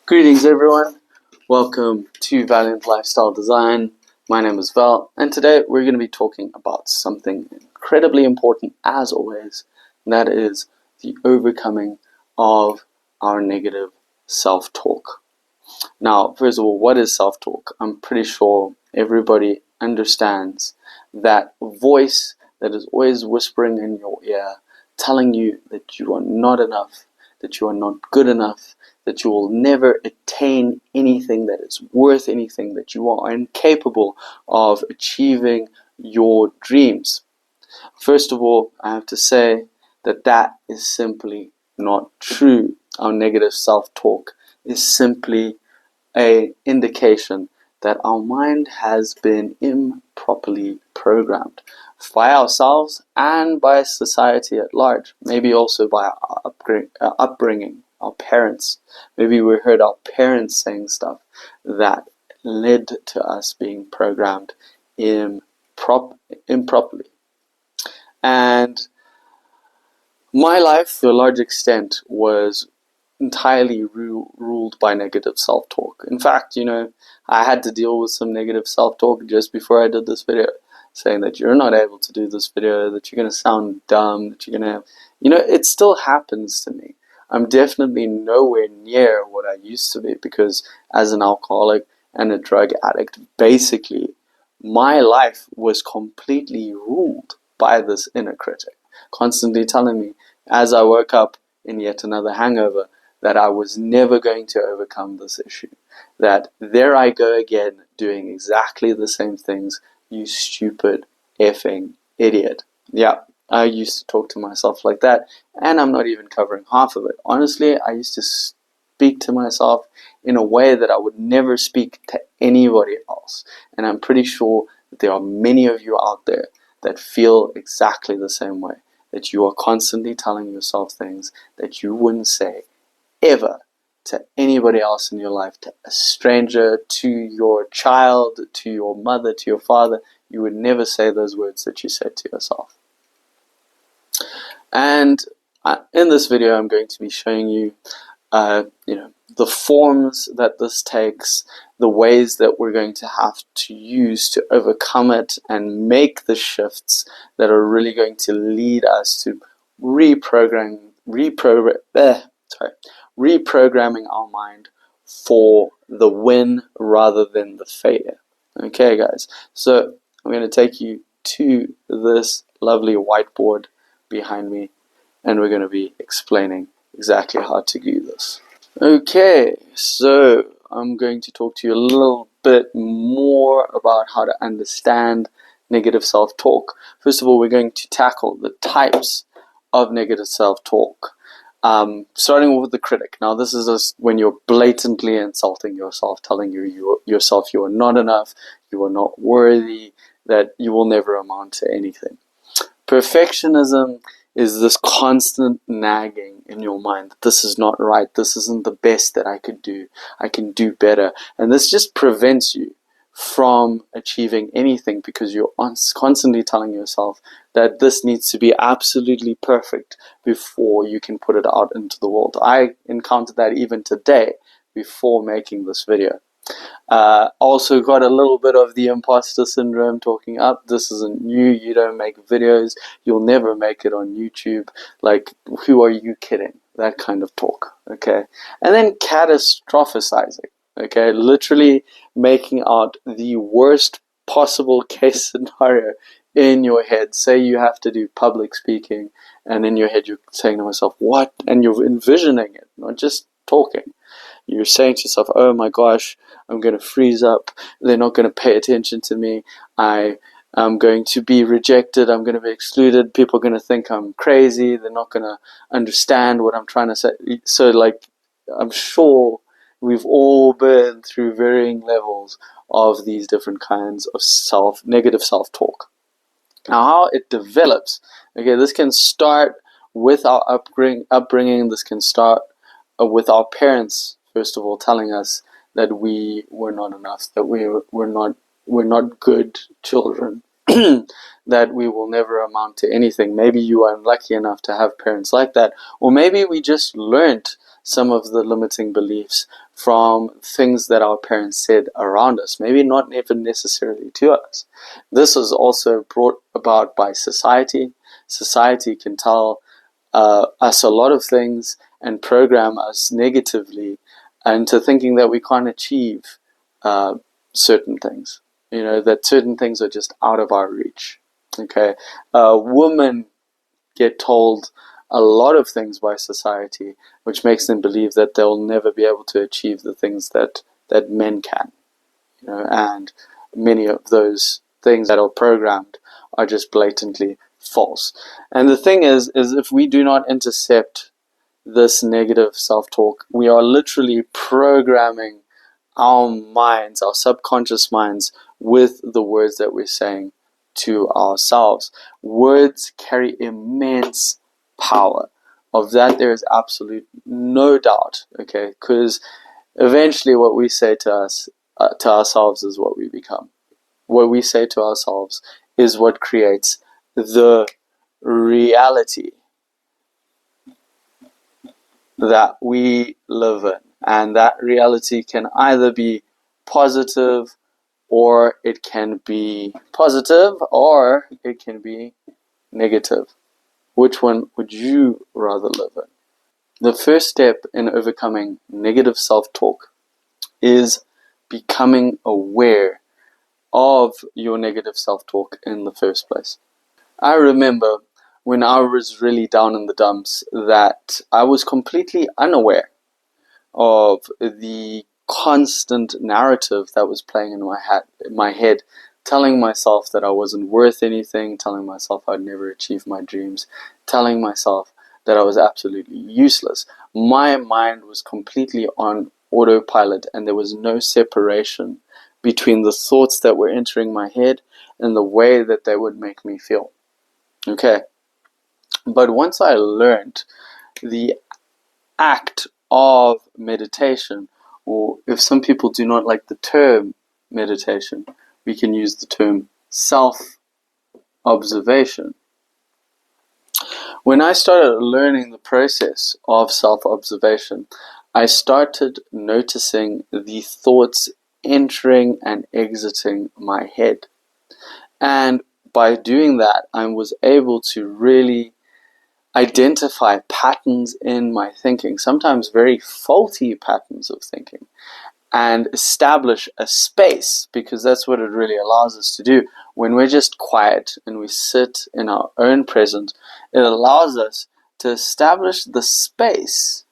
Greetings everyone, welcome to Valiant Lifestyle Design. My name is Val, and today we're going to be talking about something incredibly important as always, and that is the overcoming of our negative self-talk. Now, first of all, what is self-talk? I'm pretty sure everybody understands that voice that is always whispering in your ear, telling you that you are not enough, that you are not good enough, that you will never attain anything that is worth anything, that you are incapable of achieving your dreams. First of all, I have to say that that is simply not true. Our negative self-talk is simply an indication that our mind has been improperly programmed by ourselves and by society at large, maybe also by our upbringing, our parents. Maybe we heard our parents saying stuff that led to us being programmed improperly. And my life, to a large extent, was entirely ruled by negative self-talk. In fact, I had to deal with some negative self-talk just before I did this video, saying that you're not able to do this video, that you're going to sound dumb, that you're going to, it still happens to me. I'm definitely nowhere near what I used to be, because as an alcoholic and a drug addict, basically, my life was completely ruled by this inner critic, constantly telling me, as I woke up in yet another hangover, that I was never going to overcome this issue. That there I go again, doing exactly the same things, you stupid effing idiot. Yeah, I used to talk to myself like that, and I'm not even covering half of it. Honestly, I used to speak to myself in a way that I would never speak to anybody else. And I'm pretty sure that there are many of you out there that feel exactly the same way. That you are constantly telling yourself things that you wouldn't say ever to anybody else in your life, to a stranger, to your child, to your mother, to your father. You would never say those words that you said to yourself. And in this video, I'm going to be showing you, the forms that this takes, the ways that we're going to have to use to overcome it and make the shifts that are really going to lead us to reprogramming our mind for the win rather than the failure. Okay, guys, so I'm going to take you to this lovely whiteboard behind me, and we're going to be explaining exactly how to do this. Okay, so I'm going to talk to you a little bit more about how to understand negative self-talk. First of all, we're going to tackle the types of negative self-talk. Starting with the critic. Now, this is just when you're blatantly insulting yourself, telling yourself you are not enough, you are not worthy, that you will never amount to anything. Perfectionism is this constant nagging in your mind that this is not right, this isn't the best that I could do, I can do better. And this just prevents you from achieving anything, because you're constantly telling yourself that this needs to be absolutely perfect before you can put it out into the world. I encountered that even today before making this video. Also got a little bit of the imposter syndrome talking up. This isn't new. You don't make videos. You'll never make it on YouTube. Like, who are you kidding? That kind of talk. Okay. And then catastrophizing. Okay. Literally making out the worst possible case scenario in your head. Say you have to do public speaking, and in your head you're saying to myself, what? And you're envisioning it, not just talking. You're saying to yourself, oh my gosh, I'm going to freeze up. They're not going to pay attention to me. I'm going to be rejected. I'm going to be excluded. People are going to think I'm crazy. They're not going to understand what I'm trying to say. So, I'm sure we've all been through varying levels of these different kinds of negative self-talk. Now, how it develops, okay, this can start with our upbringing. This can start with our parents, first of all, telling us that we were not enough, that we're not good children, that we will never amount to anything. Maybe you are unlucky enough to have parents like that, or maybe we just learned some of the limiting beliefs from things that our parents said around us, maybe not even necessarily to us. This is also brought about by society. Society can tell us a lot of things and program us negatively into thinking that we can't achieve certain things. That certain things are just out of our reach. Okay, women get told a lot of things by society, which makes them believe that they'll never be able to achieve the things that men can. And many of those things that are programmed are just blatantly false. And the thing is if we do not intercept this negative self-talk, we are literally programming our minds, our subconscious minds, with the words that we're saying to ourselves. Words carry immense power. Of that, there is absolute no doubt. Okay, because eventually, what we say to ourselves is what we become. What we say to ourselves is what creates the reality that we live in. And that reality can either be positive or it can be negative. Which one would you rather live in? The first step in overcoming negative self-talk is becoming aware of your negative self-talk in the first place. I remember when I was really down in the dumps that I was completely unaware of the constant narrative that was playing in my head, telling myself that I wasn't worth anything, telling myself I'd never achieve my dreams, telling myself that I was absolutely useless. My mind was completely on autopilot, and there was no separation between the thoughts that were entering my head and the way that they would make me feel. Okay. But once I learned the act of meditation, or if some people do not like the term meditation, we can use the term self-observation. When I started learning the process of self-observation, I started noticing the thoughts entering and exiting my head. And by doing that, I was able to really identify patterns in my thinking, sometimes very faulty patterns of thinking, and establish a space, because that's what it really allows us to do. When we're just quiet and we sit in our own presence, it allows us to establish the space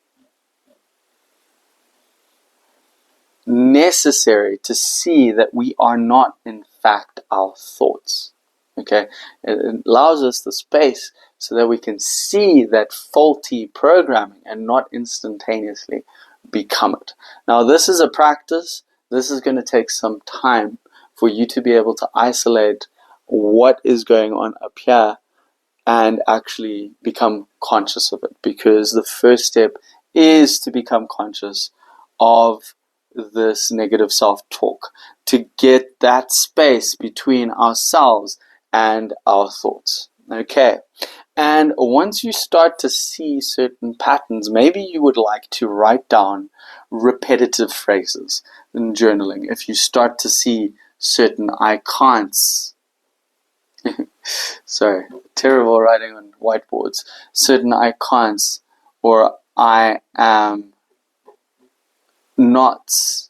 necessary to see that we are not in fact our thoughts. Okay, it allows us the space so that we can see that faulty programming and not instantaneously become it. Now, this is a practice. This is going to take some time for you to be able to isolate what is going on up here and actually become conscious of it, because the first step is to become conscious of this negative self-talk, to get that space between ourselves and our thoughts. Okay, and once you start to see certain patterns, maybe you would like to write down repetitive phrases in journaling. If you start to see certain I can'ts, sorry, terrible writing on whiteboards, certain I can'ts or I am nots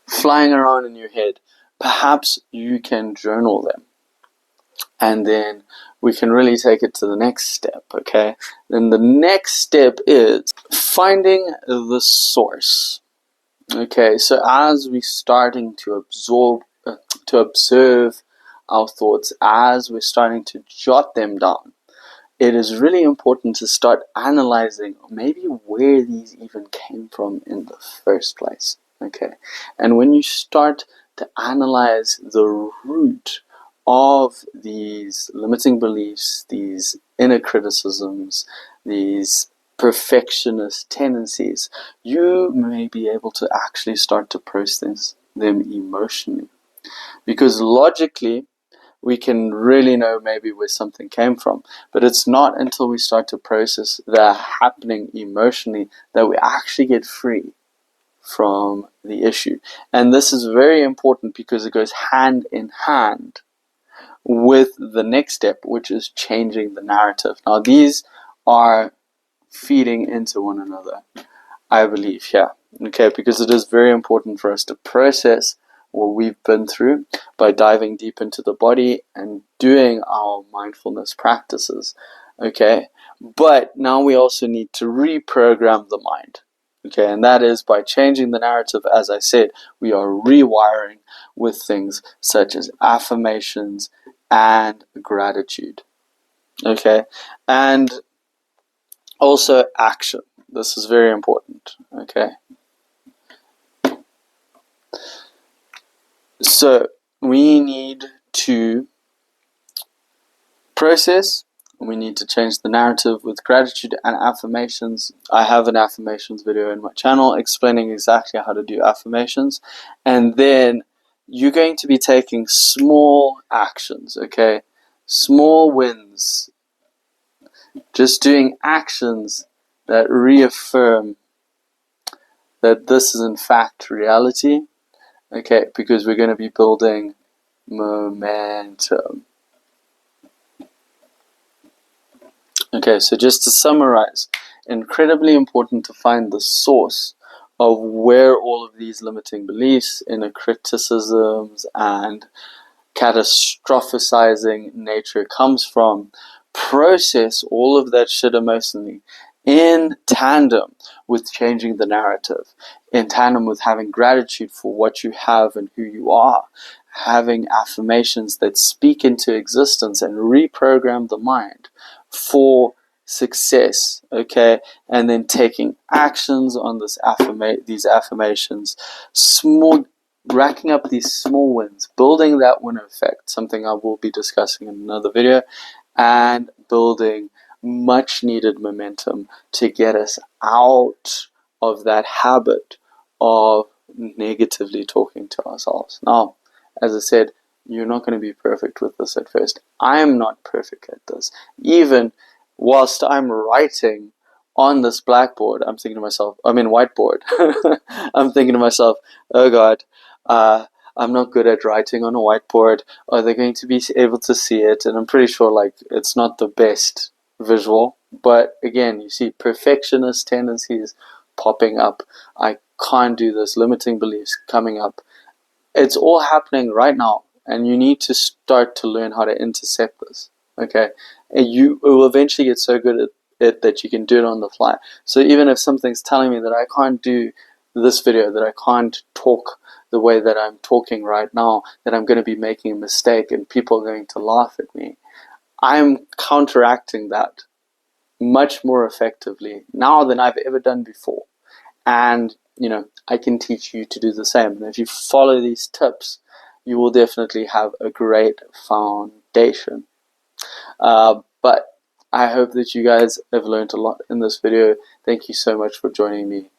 flying around in your head, perhaps you can journal them. And then we can really take it to the next step, okay? Then the next step is finding the source. Okay, so as we're starting to observe our thoughts, as we're starting to jot them down, it is really important to start analyzing maybe where these even came from in the first place. Okay, and when you start to analyze the root of these limiting beliefs, these inner criticisms, these perfectionist tendencies, you may be able to actually start to process them emotionally. Because logically, we can really know maybe where something came from. But it's not until we start to process the happening emotionally that we actually get free from the issue. And this is very important because it goes hand in hand with the next step, which is changing the narrative. Now, these are feeding into one another, I believe, yeah. Okay, because it is very important for us to process what we've been through by diving deep into the body and doing our mindfulness practices. Okay, but now we also need to reprogram the mind. Okay, and that is by changing the narrative. As I said, we are rewiring with things such as affirmations and gratitude. Okay, and also action. This is very important. Okay, so we need to process. We need to change the narrative with gratitude and affirmations. I have an affirmations video in my channel explaining exactly how to do affirmations. And then you're going to be taking small actions, okay? Small wins. Just doing actions that reaffirm that this is in fact reality, okay? Because we're going to be building momentum. Okay, so just to summarize, incredibly important to find the source of where all of these limiting beliefs, inner criticisms, and catastrophizing nature comes from. Process all of that shit emotionally in tandem with changing the narrative, in tandem with having gratitude for what you have and who you are, having affirmations that speak into existence and reprogram the mind for success, okay, and then taking actions on these affirmations, racking up these small wins, building that winner effect, something I will be discussing in another video, and building much needed momentum to get us out of that habit of negatively talking to ourselves. Now, as I said, you're not going to be perfect with this at first. I'm not perfect at this. Even whilst I'm writing on this blackboard, I'm thinking to myself, whiteboard, I'm thinking to myself, oh God, I'm not good at writing on a whiteboard. Are they going to be able to see it? And I'm pretty sure it's not the best visual. But again, you see perfectionist tendencies popping up. I can't do this, limiting beliefs coming up. It's all happening right now, and you need to start to learn how to intercept this. Okay, and you will eventually get so good at it that you can do it on the fly. So even if something's telling me that I can't do this video, that I can't talk the way that I'm talking right now, that I'm going to be making a mistake and people are going to laugh at me, I'm counteracting that much more effectively now than I've ever done before. And, I can teach you to do the same. And if you follow these tips, you will definitely have a great foundation. But I hope that you guys have learned a lot in this video. Thank you so much for joining me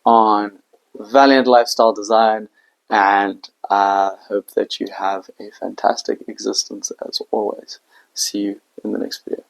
on Valiant Lifestyle Design, and I hope that you have a fantastic existence as always. See you in the next video.